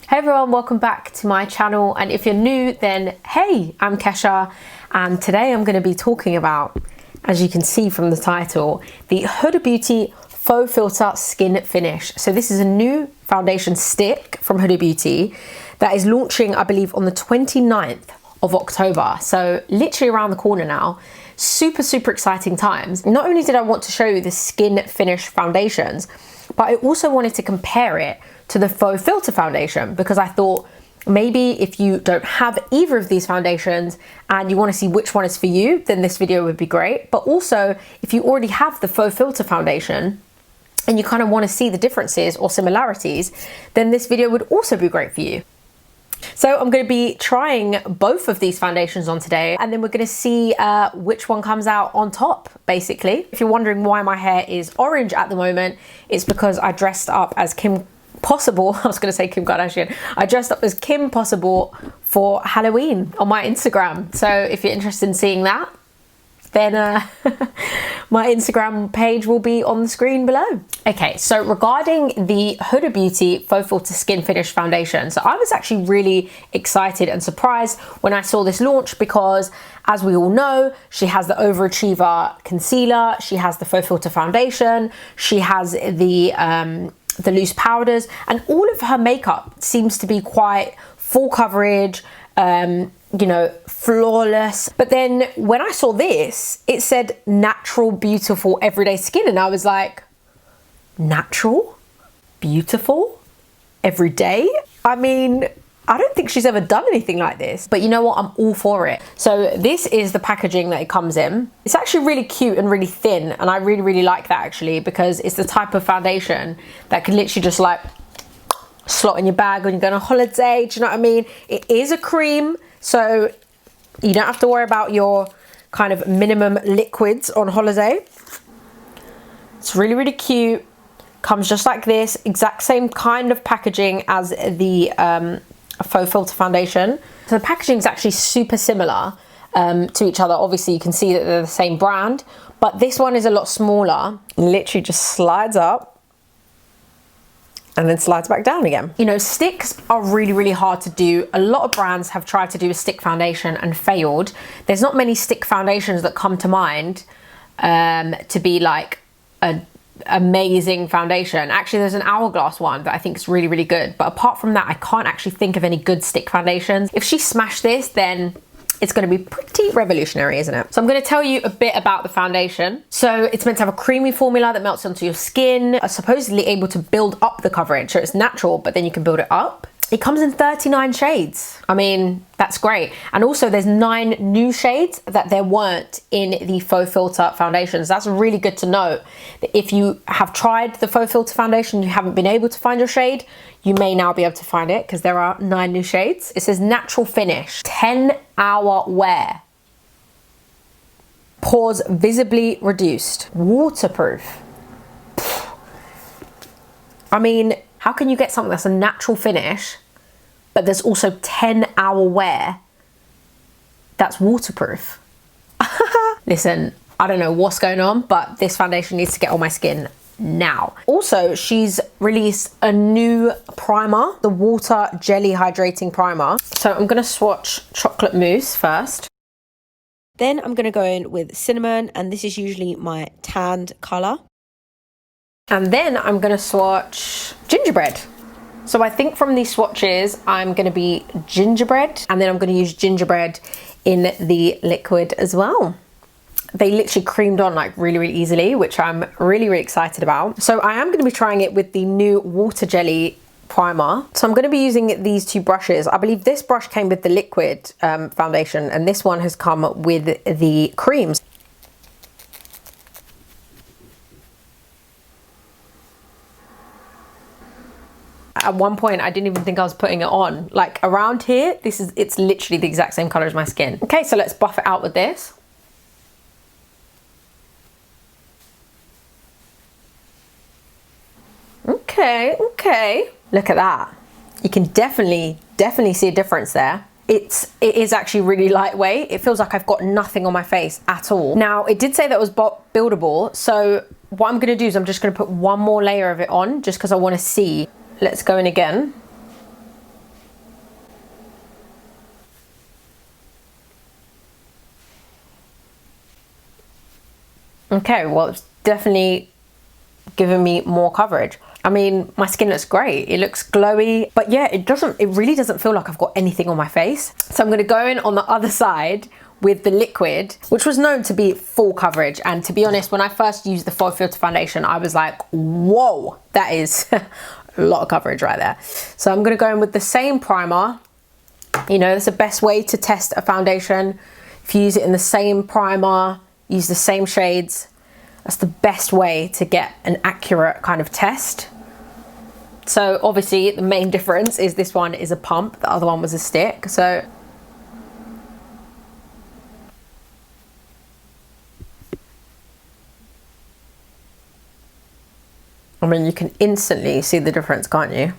Hey everyone, welcome back to my channel, and if you're new then hey, I'm Kesha, and today I'm going to be talking about, as you can see from the title, the Huda Beauty Faux Filter Skin Finish. So this is a new foundation stick from Huda Beauty that is launching, I believe, on the 29th of October, so literally around the corner now. Super exciting times. Not only did I want to show you the skin finish foundations, but I also wanted to compare it to the Faux Filter foundation, because I thought maybe if you don't have either of these foundations and you want to see which one is for you, then this video would be great. But also, if you already have the Faux Filter foundation and you kind of want to see the differences or similarities, then this video would also be great for you. So I'm going to be trying both of these foundations on today, and then we're going to see which one comes out on top, basically. If you're wondering why my hair is orange at the moment, it's because I dressed up as Kim Possible. I was going to say Kim Kardashian. I dressed up as Kim Possible for Halloween on my Instagram. So if you're interested in seeing that, then my Instagram page will be on the screen below. Okay, so regarding the Huda Beauty Faux Filter Skin Finish Foundation, so I was actually really excited and surprised when I saw this launch, because as we all know, she has the Overachiever concealer, she has the Faux Filter foundation, she has the loose powders, and all of her makeup seems to be quite full coverage, you know, flawless. But then when I saw this, it said natural, beautiful, everyday skin, and I was like, natural, beautiful, everyday? I mean, I don't think she's ever done anything like this, but you know what? I'm all for it. So this is the packaging that it comes in. It's actually really cute and really thin, and I really like that actually, because it's the type of foundation that can literally just like slot in your bag when you're going on holiday. Do you know what I mean? It is a cream, so you don't have to worry about your kind of minimum liquids on holiday. It's really cute. Comes just like this, exact same kind of packaging as the Faux Filter foundation. So the packaging is actually super similar to each other. Obviously you can see that they're the same brand, but this one is a lot smaller. Literally just slides up and then slides back down again. You know, sticks are really hard to do. A lot of brands have tried to do a stick foundation and failed. There's not many stick foundations that come to mind to be like a amazing foundation. Actually, there's an Hourglass one that I think is really good, but apart from that, I can't actually think of any good stick foundations. If she smashed this, then it's going to be pretty revolutionary, isn't it? So I'm going to tell you a bit about the foundation. So it's meant to have a creamy formula that melts onto your skin, supposedly able to build up the coverage. So it's natural, but then you can build it up. It comes in 39 shades. I mean, that's great. And also there's 9 new shades that there weren't in the Faux Filter foundations. That's really good to know. That if you have tried the Faux Filter foundation, you haven't been able to find your shade, you may now be able to find it, because there are 9 new shades. It says natural finish, 10-hour wear, pores visibly reduced, waterproof. I mean, how can you get something that's a natural finish, but there's also 10-hour wear that's waterproof? Listen, I don't know what's going on, but this foundation needs to get on my skin now. Also, she's released a new primer, the Water Jelly Hydrating Primer. So I'm gonna swatch Chocolate Mousse first. Then I'm gonna go in with Cinnamon, and this is usually my tanned color. And then I'm gonna swatch Gingerbread. So I think from these swatches, I'm gonna be Gingerbread, and then I'm gonna use Gingerbread in the liquid as well. They literally creamed on like really easily, which I'm really excited about. So I am gonna be trying it with the new Water Jelly primer. So I'm gonna be using these 2 brushes. I believe this brush came with the liquid foundation, and this one has come with the creams. At one point, I didn't even think I was putting it on. Like around here, it's literally the exact same color as my skin. Okay, so let's buff it out with this. Okay. Look at that. You can definitely see a difference there. It is actually really lightweight. It feels like I've got nothing on my face at all. Now, it did say that it was buildable, so what I'm gonna do is I'm just gonna put one more layer of it on, just because I wanna see. Let's go in again. Okay, well, it's definitely giving me more coverage. I mean, my skin looks great. It looks glowy, but yeah, it really doesn't feel like I've got anything on my face. So I'm gonna go in on the other side with the liquid, which was known to be full coverage. And to be honest, when I first used the Faux Filter foundation, I was like, whoa, that is a lot of coverage right there. So I'm gonna go in with the same primer. You know, it's the best way to test a foundation. If you use it in the same primer, use the same shades, that's the best way to get an accurate kind of test. So obviously the main difference is this one is a pump, the other one was a stick. So I mean, you can instantly see the difference, can't you?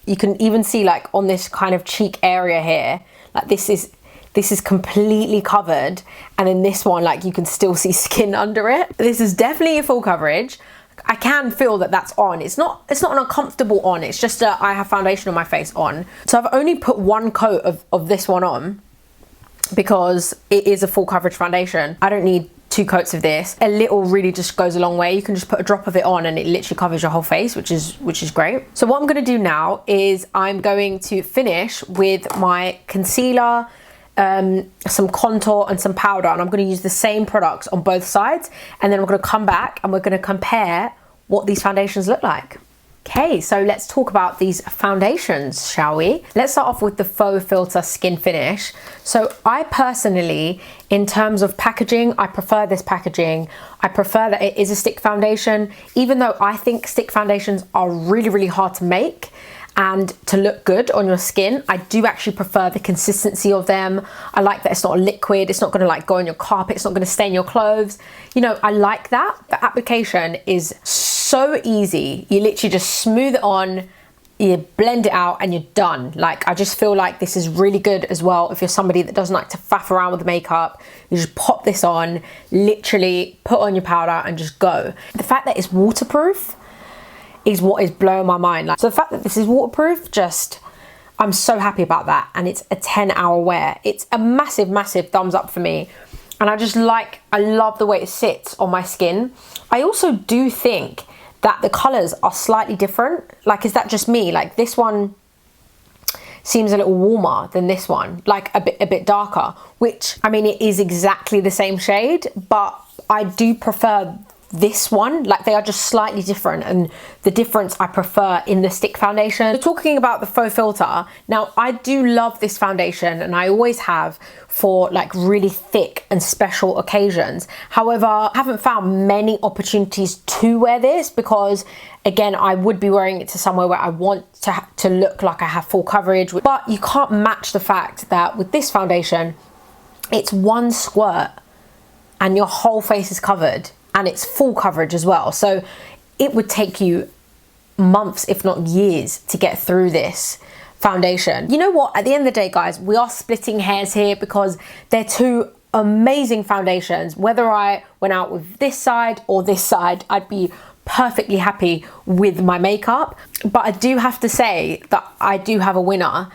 You can even see like on this kind of cheek area here, like this is completely covered, and in this one, like you can still see skin under it. This is definitely a full coverage. I can feel that that's on. It's not an uncomfortable on, it's just that I have foundation on my face on. So I've only put one coat of this one on because it is a full coverage foundation. I don't need 2 coats of this. A little really just goes a long way. You can just put a drop of it on and it literally covers your whole face, which is great. So what I'm gonna do now is I'm going to finish with my concealer, some contour and some powder, and I'm going to use the same products on both sides, and then I'm going to come back and we're going to compare what these foundations look like. Okay, so let's talk about these foundations, shall we? Let's start off with the Faux Filter Skin Finish. So I personally, in terms of packaging, I prefer this packaging. I prefer that it is a stick foundation, even though I think stick foundations are really, really hard to make and to look good on your skin. I do actually prefer the consistency of them. I like that it's not a liquid, it's not gonna like go on your carpet, it's not gonna stain your clothes. You know, I like that. The application is so easy. You literally just smooth it on, you blend it out and you're done. Like, I just feel like this is really good as well if you're somebody that doesn't like to faff around with makeup. You just pop this on, literally put on your powder and just go. The fact that it's waterproof is what is blowing my mind. Like, so the fact that this is waterproof, just, I'm so happy about that. And it's a 10-hour wear. It's a massive, massive thumbs up for me. And I love the way it sits on my skin. I also do think that the colors are slightly different. Like, is that just me? Like, this one seems a little warmer than this one, like a bit darker, which, I mean, it is exactly the same shade, but I do prefer this one. Like, they are just slightly different, and the difference I prefer in the stick foundation. So talking about the Faux Filter, now I do love this foundation and I always have for like really thick and special occasions. However, I haven't found many opportunities to wear this because, again, I would be wearing it to somewhere where I want to look like I have full coverage. But you can't match the fact that with this foundation, it's one squirt and your whole face is covered, and it's full coverage as well. So it would take you months, if not years, to get through this foundation. You know what? At the end of the day, guys, we are splitting hairs here because they're two amazing foundations. Whether I went out with this side or this side, I'd be perfectly happy with my makeup. But I do have to say that I do have a winner.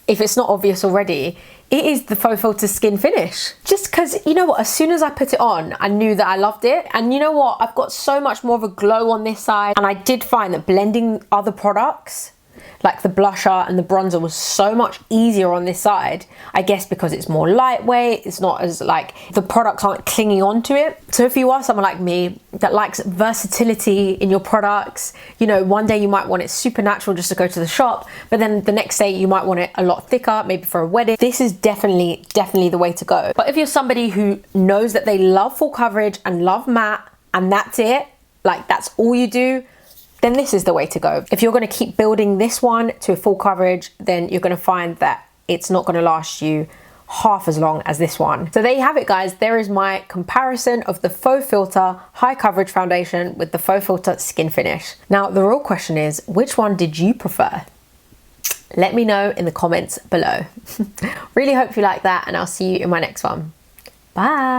If it's not obvious already, it is the Faux Filter Skin Finish. Just because, you know what, as soon as I put it on, I knew that I loved it. And you know what, I've got so much more of a glow on this side. And I did find that blending other products, like the blusher and the bronzer, was so much easier on this side. I guess because it's more lightweight, it's not as like, the products aren't clinging onto it. So if you are someone like me that likes versatility in your products, you know, one day you might want it super natural just to go to the shop, but then the next day you might want it a lot thicker, maybe for a wedding. This is definitely the way to go. But if you're somebody who knows that they love full coverage and love matte, and that's it, like that's all you do, then this is the way to go. If you're going to keep building this one to a full coverage, then you're going to find that it's not going to last you half as long as this one. So there you have it, guys. There is my comparison of the Faux Filter High Coverage Foundation with the Faux Filter Skin Finish. Now, the real question is, which one did you prefer? Let me know in the comments below. Really hope you like that, and I'll see you in my next one. Bye.